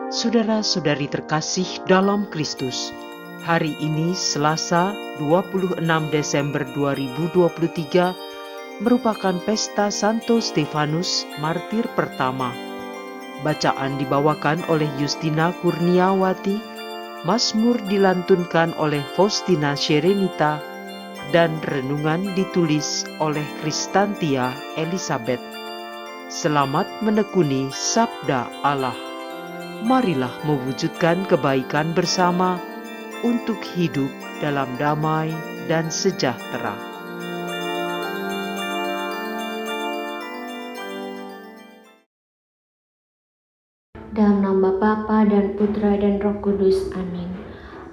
Saudara-saudari terkasih dalam Kristus, hari ini Selasa 26 Desember 2023 merupakan pesta Santo Stefanus, martir pertama. Bacaan dibawakan oleh Justina Kurniawati, Mazmur dilantunkan oleh Faustina Serenita, dan renungan ditulis oleh Kristantia Elizabeth. Selamat menekuni Sabda Allah. Marilah mewujudkan kebaikan bersama untuk hidup dalam damai dan sejahtera. Dalam nama Bapa dan Putra dan Roh Kudus, amin.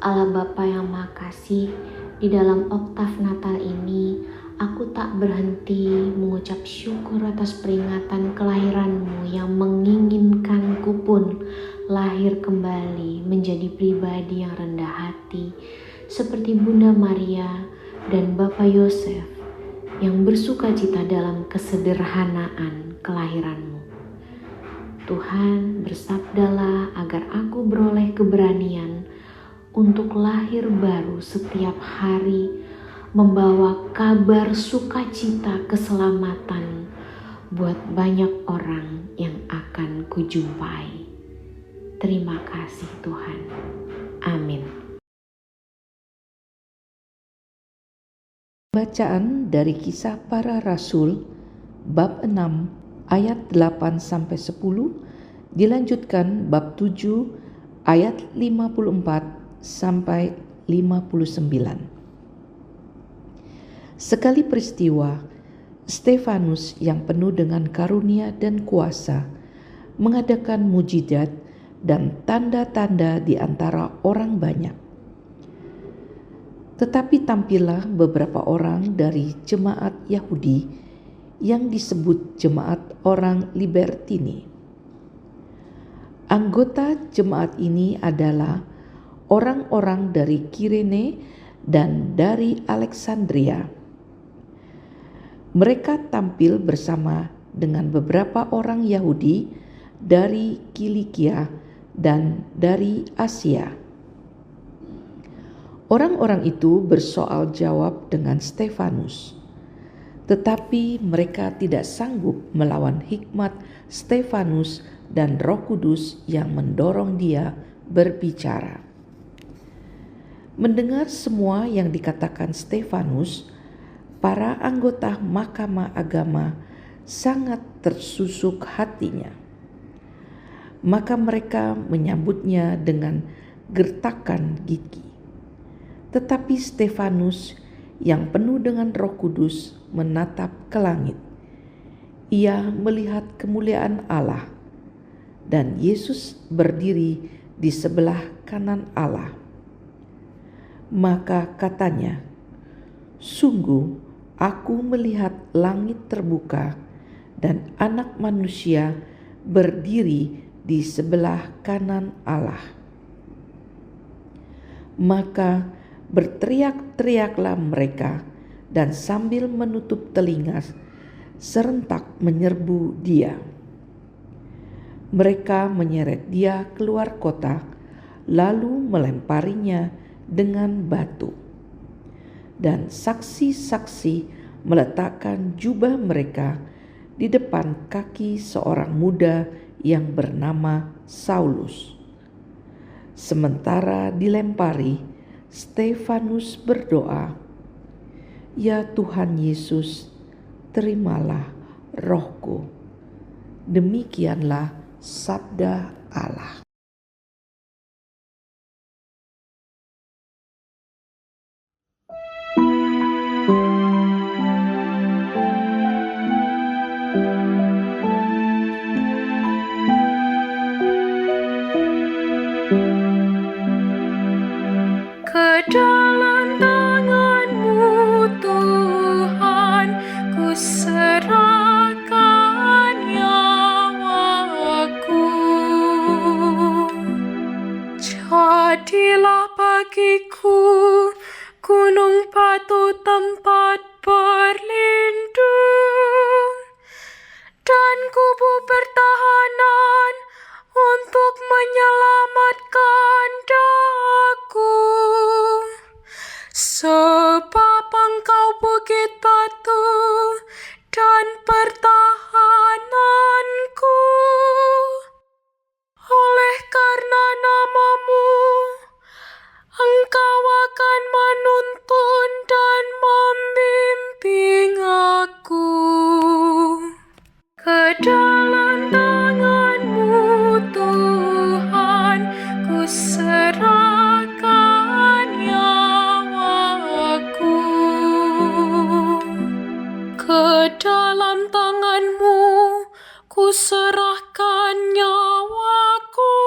Allah Bapa yang Maha Kasih, di dalam oktav Natal ini, aku tak berhenti mengucap syukur atas peringatan kelahiran-Mu yang menginginkanku pun lahir kembali menjadi pribadi yang rendah hati, seperti Bunda Maria dan Bapak Yosef yang bersuka cita dalam kesederhanaan kelahiran-Mu. Tuhan, bersabdalah agar aku beroleh keberanian untuk lahir baru setiap hari, membawa kabar sukacita keselamatan buat banyak orang yang akan kujumpai. Terima kasih Tuhan. Amin. Bacaan dari Kisah Para Rasul bab 6 ayat 8-10 dilanjutkan bab 7 ayat 54 sampai 59. Sekali peristiwa, Stefanus yang penuh dengan karunia dan kuasa mengadakan mujizat dan tanda-tanda di antara orang banyak. Tetapi tampillah beberapa orang dari jemaat Yahudi yang disebut jemaat orang Libertini. Anggota jemaat ini adalah orang-orang dari Kirene dan dari Alexandria. Mereka tampil bersama dengan beberapa orang Yahudi dari Kilikia dan dari Asia. Orang-orang itu bersoal jawab dengan Stefanus, tetapi mereka tidak sanggup melawan hikmat Stefanus dan Roh Kudus yang mendorong dia berbicara. Mendengar semua yang dikatakan Stefanus, para anggota Mahkamah Agama sangat tersusuk hatinya. Maka mereka menyambutnya dengan gertakan gigi. Tetapi Stefanus yang penuh dengan Roh Kudus menatap ke langit. Ia melihat kemuliaan Allah dan Yesus berdiri di sebelah kanan Allah. Maka katanya, "Sungguh aku melihat langit terbuka dan Anak Manusia berdiri di sebelah kanan Allah." Maka berteriak-teriaklah mereka dan sambil menutup telinga serentak menyerbu dia. Mereka menyeret dia keluar kota lalu melemparinya dengan batu. Dan saksi-saksi meletakkan jubah mereka di depan kaki seorang muda yang bernama Saulus. Sementara dilempari, Stefanus berdoa, "Ya Tuhan Yesus, terimalah rohku." Demikianlah sabda Allah. Dalam tangan-Mu Tuhan, ku serahkan nyawaku. Jadilah bagiku gunung batu tempat berlindung, dan kubu pertahanan untuk menyelam dalam tangan-Mu ku serahkan nyawaku.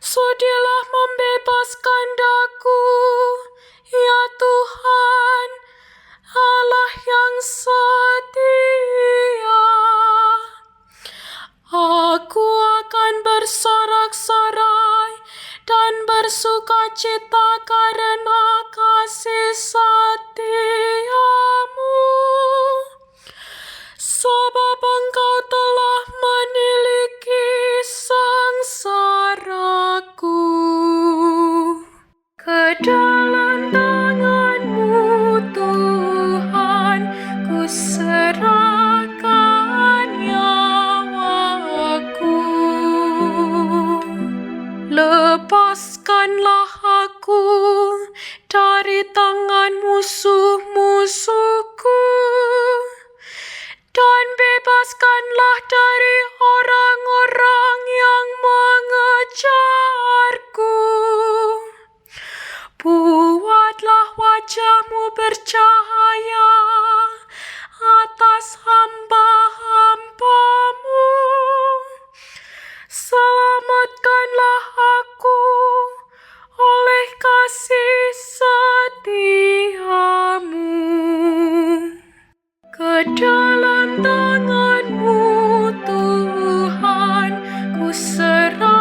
Sudilah membebaskan daku, ya Tuhan, Allah yang setia. Aku akan bersorak-sorai dan bersukacita karena kasih setiamu. Sebab Engkau telah meniliki sengsaraku. Ke dalam tangan-Mu, Tuhan, ku serahkan nyawaku. Lepaskanlah aku dari tangan musuh-musuhku, dan bebaskanlah dari orang-orang yang mengejarku. Buatlah wajah-Mu bercahaya atas hamba-hamba-Mu. Selamatkanlah aku oleh kasih setiamu. Ke dalam tangan-Mu, Tuhan, ku serahkan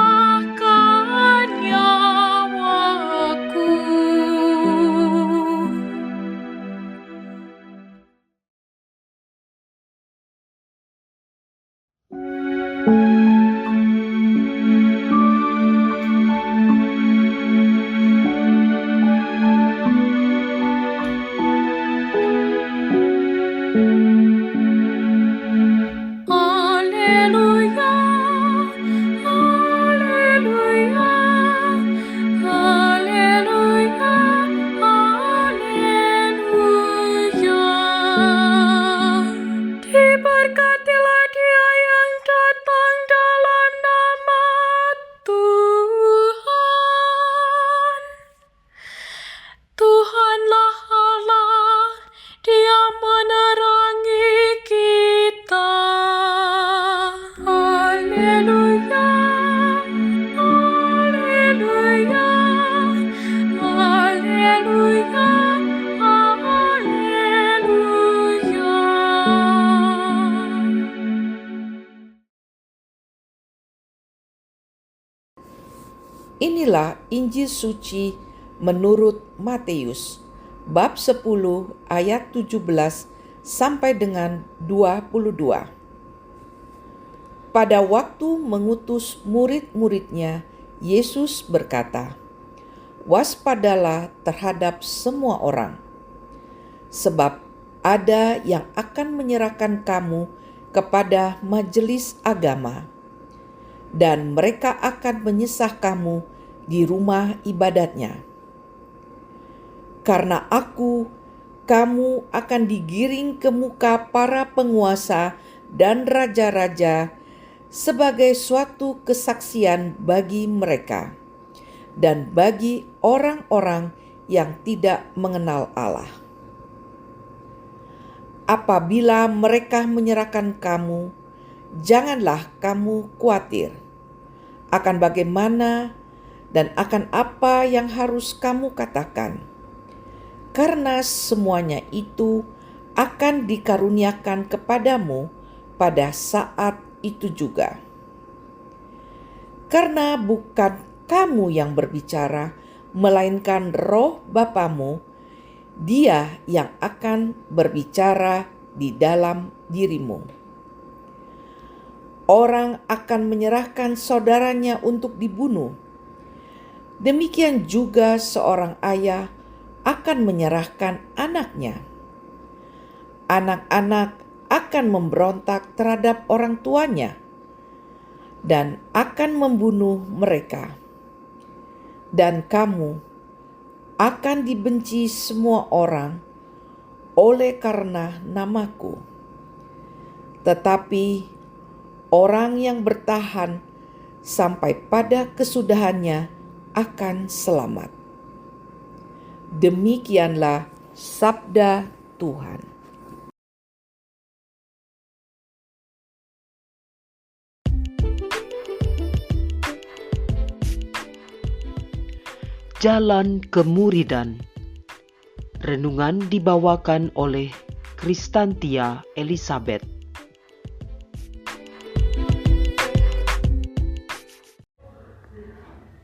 nyawaku. Haleluya, haleluya, haleluya, haleluya. Diberkatilah Dia yang datang dalam nama Tuhan. Tuhanlah Allah, Dia menerangi kita. Haleluya, haleluya, haleluya, haleluya. Inilah Injil suci menurut Matius, bab 10 ayat 17 sampai dengan 22. Pada waktu mengutus murid-muridnya, Yesus berkata, "Waspadalah terhadap semua orang, sebab ada yang akan menyerahkan kamu kepada majelis agama, dan mereka akan menyesah kamu di rumah ibadatnya. Karena aku, kamu akan digiring ke muka para penguasa dan raja-raja sebagai suatu kesaksian bagi mereka dan bagi orang-orang yang tidak mengenal Allah. Apabila mereka menyerahkan kamu, janganlah kamu khawatir akan bagaimana dan akan apa yang harus kamu katakan, karena semuanya itu akan dikaruniakan kepadamu pada saat itu juga. Karena bukan kamu yang berbicara, melainkan Roh Bapamu, Dia yang akan berbicara di dalam dirimu. Orang akan menyerahkan saudaranya untuk dibunuh. Demikian juga seorang ayah akan menyerahkan anaknya. Anak-anak akan memberontak terhadap orang tuanya dan akan membunuh mereka. Dan kamu akan dibenci semua orang oleh karena namaku. Tetapi orang yang bertahan sampai pada kesudahannya akan selamat. Demikianlah sabda Tuhan. Jalan Kemuridan. Renungan dibawakan oleh Kristantia Elizabeth.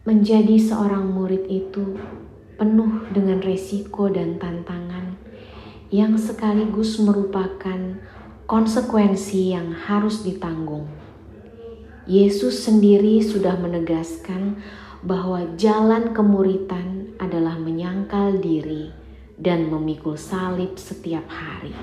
Menjadi seorang murid itu penuh dengan resiko dan tantangan yang sekaligus merupakan konsekuensi yang harus ditanggung. Yesus sendiri sudah menegaskan bahwa jalan kemuritan adalah menyangkal diri dan memikul salib setiap hari.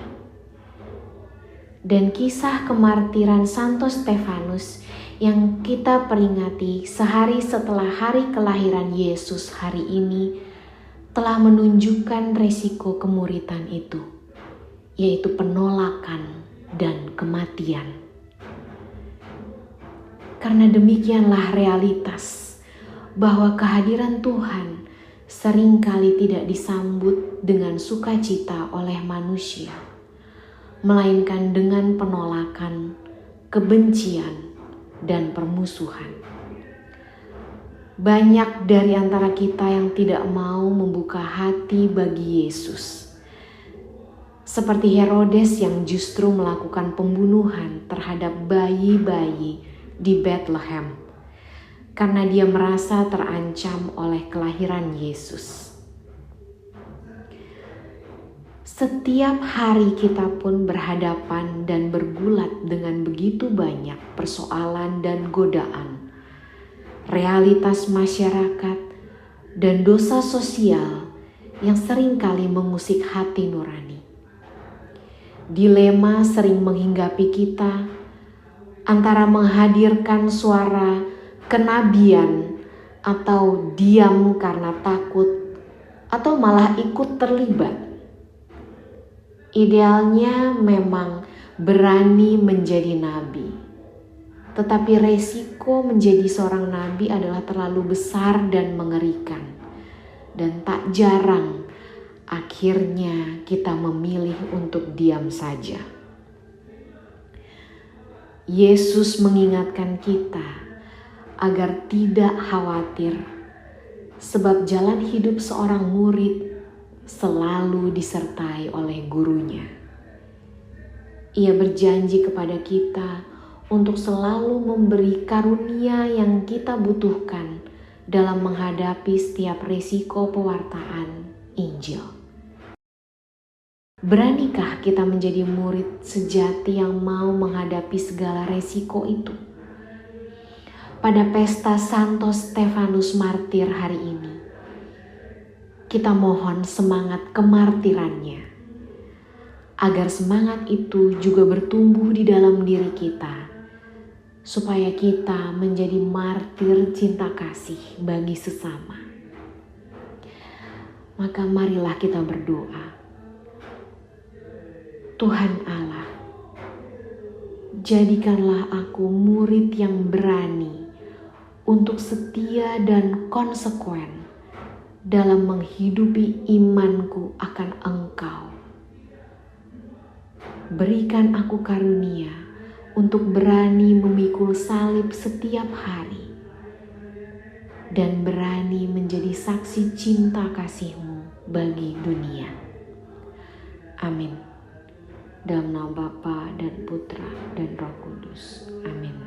Dan kisah kemartiran Santo Stefanus yang kita peringati sehari setelah hari kelahiran Yesus hari ini telah menunjukkan resiko kemuritan itu, yaitu penolakan dan kematian. Karena demikianlah realitas bahwa kehadiran Tuhan seringkali tidak disambut dengan sukacita oleh manusia, melainkan dengan penolakan, kebencian, dan permusuhan. Banyak dari antara kita yang tidak mau membuka hati bagi Yesus, seperti Herodes yang justru melakukan pembunuhan terhadap bayi-bayi di Bethlehem karena dia merasa terancam oleh kelahiran Yesus. Setiap hari kita pun berhadapan dan bergulat dengan begitu banyak persoalan dan godaan, realitas masyarakat, dan dosa sosial yang seringkali mengusik hati nurani. Dilema sering menghinggapi kita antara menghadirkan suara kenabian atau diam karena takut atau malah ikut terlibat. Idealnya memang berani menjadi nabi, tetapi resiko menjadi seorang nabi adalah terlalu besar dan mengerikan, dan tak jarang akhirnya kita memilih untuk diam saja. Yesus mengingatkan kita agar tidak khawatir, sebab jalan hidup seorang murid selalu disertai oleh gurunya. Ia berjanji kepada kita untuk selalu memberi karunia yang kita butuhkan dalam menghadapi setiap risiko pewartaan Injil. Beranikah kita menjadi murid sejati yang mau menghadapi segala resiko itu? Pada pesta Santo Stefanus martir hari ini, kita mohon semangat kemartirannya, agar semangat itu juga bertumbuh di dalam diri kita, supaya kita menjadi martir cinta kasih bagi sesama. Maka marilah kita berdoa. Tuhan Allah, jadikanlah aku murid yang berani untuk setia dan konsekuen dalam menghidupi imanku akan Engkau. Berikan aku karunia untuk berani memikul salib setiap hari dan berani menjadi saksi cinta kasih-Mu bagi dunia. Amin. Dalam nama Bapa dan Putra dan Roh Kudus. Amin.